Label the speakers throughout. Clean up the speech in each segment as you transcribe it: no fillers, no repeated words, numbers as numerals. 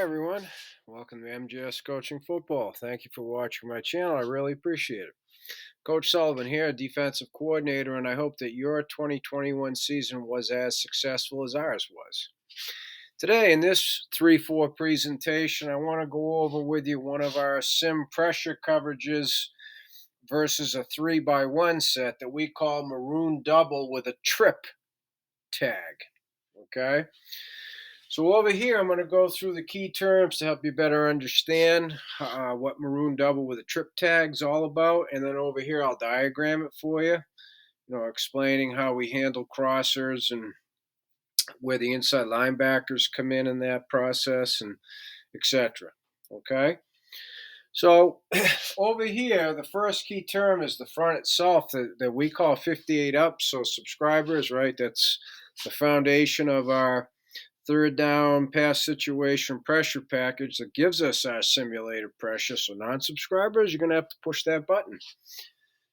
Speaker 1: Hi everyone, welcome to MJS Coaching Football. Thank you for watching my channel. I really appreciate it. Coach Sullivan here, defensive coordinator, and I hope that your 2021 season was as successful as ours was. Today, in this 3-4 presentation, I want to go over with you one of our sim pressure coverages versus a 3-by-1 set that we call Maroon Double with a trip tag. Okay? So over here, I'm going to go through the key terms to help you better understand what Maroon Double with a trip tag is all about. And then over here, I'll diagram it for you, explaining how we handle crossers and where the inside linebackers come in that process and etc. Okay? So over here, the first key term is the front itself that we call 58 up. So subscribers, right? That's the foundation of our third down pass situation pressure package that gives us our simulated pressure. So non-subscribers, you're going to have to push that button.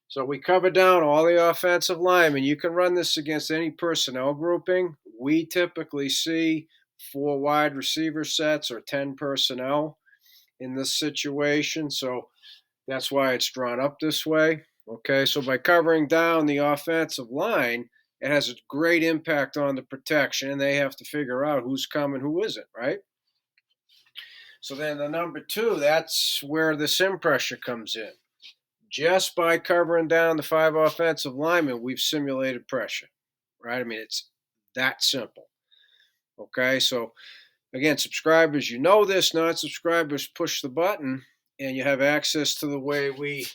Speaker 1: So we cover down all the offensive linemen. You can run this against any personnel grouping. We typically see 4 wide receiver sets or 10 personnel in this situation. So that's why it's drawn up this way. Okay, so by covering down the offensive line, it has a great impact on the protection, and they have to figure out who's coming, who isn't, right? So then the number 2, that's where the sim pressure comes in. Just by covering down the 5 offensive linemen, we've simulated pressure, right? I mean, it's that simple. Okay, so again, subscribers, you know this. Non-subscribers, push the button, and you have access to the way we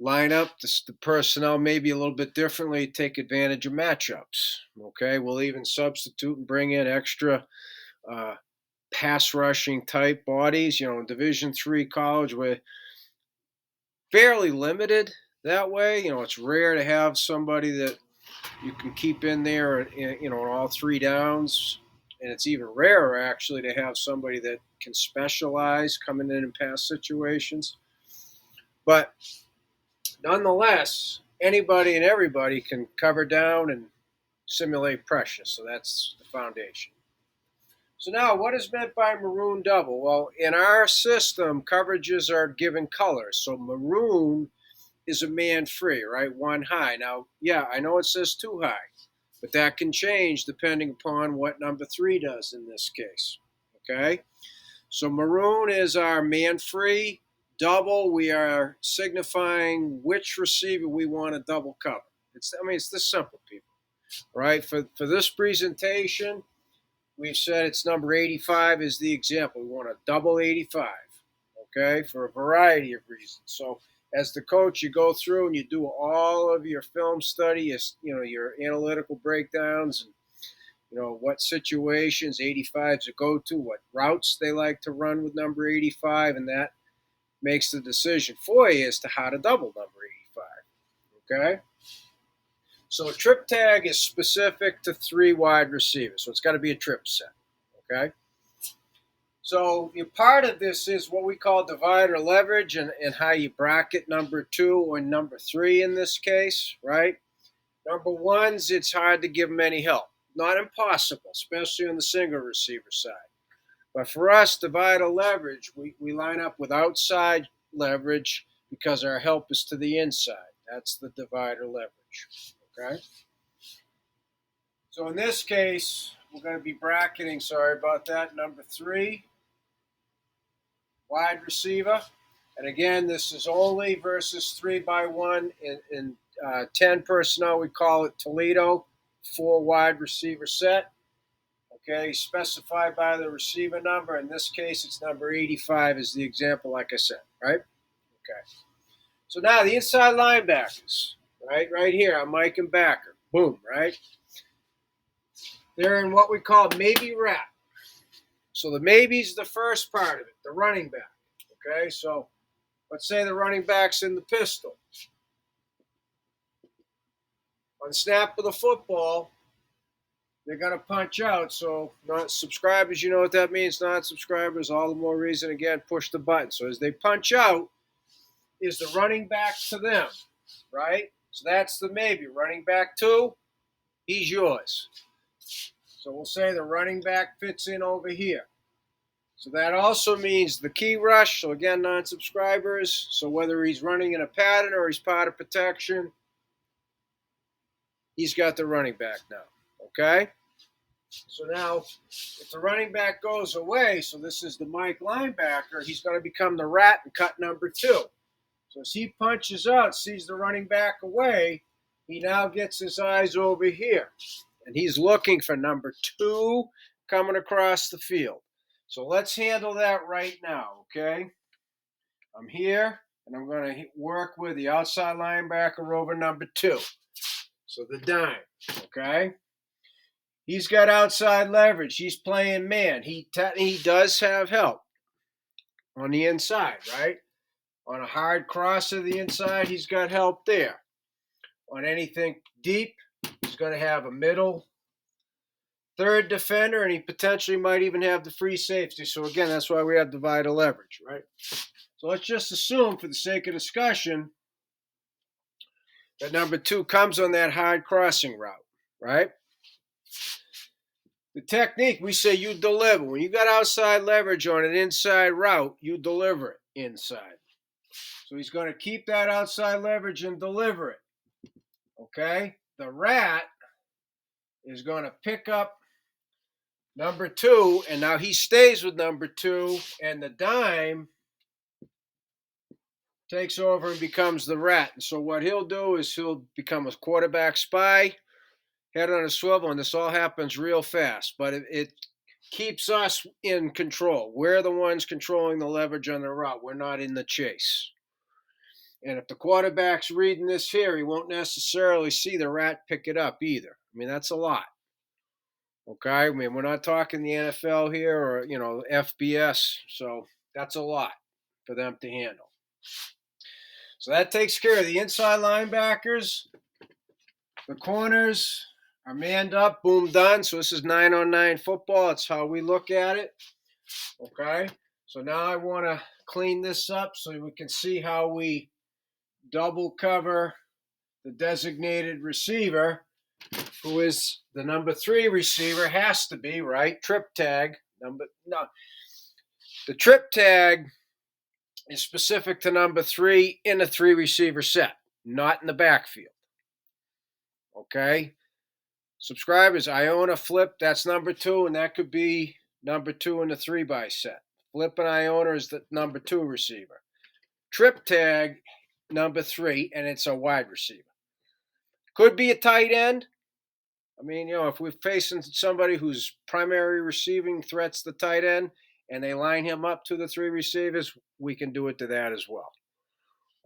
Speaker 1: line up the personnel maybe a little bit differently, take advantage of matchups. Okay, we'll even substitute and bring in extra uh, pass rushing type bodies. In Division III college, we're fairly limited that way. It's rare to have somebody that you can keep in there, in all 3 downs. And it's even rarer, actually, to have somebody that can specialize coming in pass situations. But nonetheless, anybody and everybody can cover down and simulate pressure. So that's the foundation. So now, what is meant by Maroon Double? Well, in our system, coverages are given colors. So maroon is a man free, right? 1 high. Now, yeah, I know it says 2 high, but that can change depending upon what number 3 does in this case. Okay? So maroon is our man free. Double, we are signifying which receiver we want to double cover. It's this simple, people. Right? For this presentation, we've said it's number 85 is the example. We want a double 85, okay, for a variety of reasons. So as the coach, you go through and you do all of your film study, your analytical breakdowns, and what situations 85s a go-to, what routes they like to run with number 85, and that makes the decision for you as to how to double number 85, okay? So a trip tag is specific to 3 wide receivers, so it's got to be a trip set, okay? So part of this is what we call divider leverage and how you bracket number 2 or number 3 in this case, right? Number 1s, it's hard to give them any help. Not impossible, especially on the single receiver side. But for us, divider leverage, we line up with outside leverage because our help is to the inside. That's the divider leverage, okay? So in this case, we're going to be bracketing, sorry about that, number 3, wide receiver. And again, this is only versus 3-by-1 in 10 personnel. We call it Toledo, 4 wide receiver set. Okay, specified by the receiver number. In this case, it's number 85 is the example, like I said, right? Okay. So now the inside linebackers, right here on Mike and Backer. Boom, right? They're in what we call maybe wrap. So the maybe's the first part of it, the running back. Okay, so let's say the running back's in the pistol. On snap of the football, they're going to punch out. So not subscribers, you know what that means. Non-subscribers, all the more reason, again, push the button. So as they punch out, is the running back to them, right? So that's the maybe. Running back 2, he's yours. So we'll say the running back fits in over here. So that also means the key rush. So again, non-subscribers. So whether he's running in a pattern or he's part of protection, he's got the running back now. Okay? So now, if the running back goes away, so this is the Mike linebacker, he's going to become the rat and cut number 2. So as he punches out, sees the running back away, he now gets his eyes over here. And he's looking for number 2 coming across the field. So let's handle that right now, okay? I'm here, and I'm going to work with the outside linebacker over number 2. So the dime, okay? He's got outside leverage. He's playing man. He does have help on the inside, right? On a hard cross to the inside, he's got help there. On anything deep, he's going to have a middle third defender, and he potentially might even have the free safety. So again, that's why we have divided leverage, right? So let's just assume, for the sake of discussion, that number 2 comes on that hard crossing route, right? The technique, we say you deliver. When you got outside leverage on an inside route, you deliver it inside. So he's going to keep that outside leverage and deliver it. Okay? The rat is going to pick up number 2, and now he stays with number 2, and the dime takes over and becomes the rat. And so what he'll do is he'll become a quarterback spy, head on a swivel, and this all happens real fast. But it keeps us in control. We're the ones controlling the leverage on the route. We're not in the chase. And if the quarterback's reading this here, he won't necessarily see the rat pick it up either. I mean, that's a lot. Okay? I mean, we're not talking the NFL here or, FBS. So that's a lot for them to handle. So that takes care of the inside linebackers. The corners are manned up, boom, done. So this is 9-on-9 football. That's how we look at it. Okay? So now I want to clean this up so we can see how we double cover the designated receiver, who is the number 3 receiver, has to be, right? Trip tag. The trip tag is specific to number 3 in a 3 receiver set, not in the backfield. Okay? Subscribers, I own a flip, that's number 2, and that could be number 2 in the 3-by set. Flip and Iona is the number 2 receiver. Trip tag, number 3, and it's a wide receiver. Could be a tight end. I mean, if we're facing somebody whose primary receiving threat's the tight end, and they line him up to the 3 receivers, we can do it to that as well.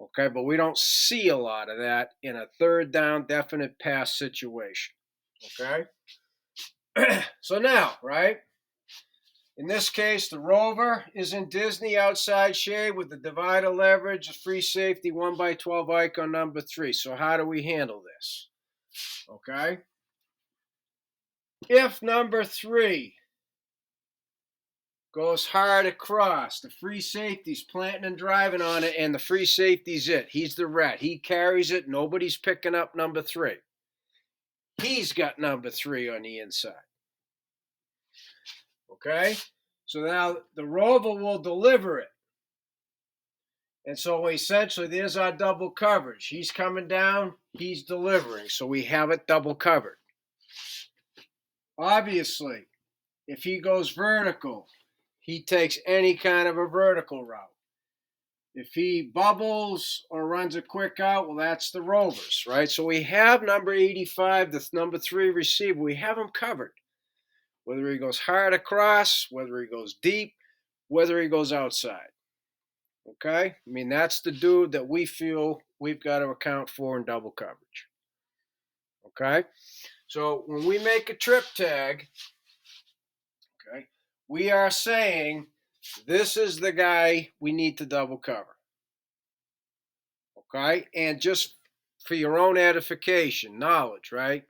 Speaker 1: Okay, but we don't see a lot of that in a third down definite pass situation. Okay? So now, right? In this case, the rover is in Disney outside shade with the divider leverage, a free safety 1x12 icon number 3. So how do we handle this? Okay? If number 3 goes hard across, the free safety's planting and driving on it, and the free safety's it. He's the rat. He carries it. Nobody's picking up number 3. He's got number 3 on the inside. Okay? So now the rover will deliver it. And so essentially, there's our double coverage. He's coming down, he's delivering. So we have it double covered. Obviously, if he goes vertical, he takes any kind of a vertical route. If he bubbles or runs a quick out, well, that's the rovers, right? So we have number 85, the number 3 receiver. We have him covered. Whether he goes hard across, whether he goes deep, whether he goes outside. Okay? I mean, that's the dude that we feel we've got to account for in double coverage. Okay? So when we make a trip tag, okay, we are saying this is the guy we need to double cover. Okay? And just for your own edification, knowledge, right?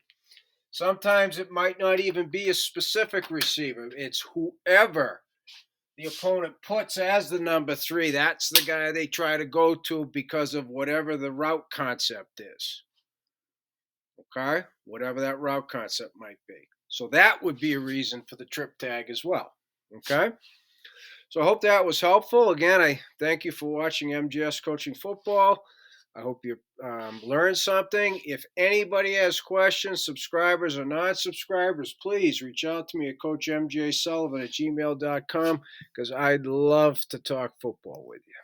Speaker 1: Sometimes it might not even be a specific receiver. It's whoever the opponent puts as the number 3. That's the guy they try to go to because of whatever the route concept is. Okay? Whatever that route concept might be. So that would be a reason for the trip tag as well. Okay? So I hope that was helpful. Again, I thank you for watching MGS Coaching Football. I hope you learned something. If anybody has questions, subscribers or non-subscribers, please reach out to me at CoachMJSullivan@gmail.com because I'd love to talk football with you.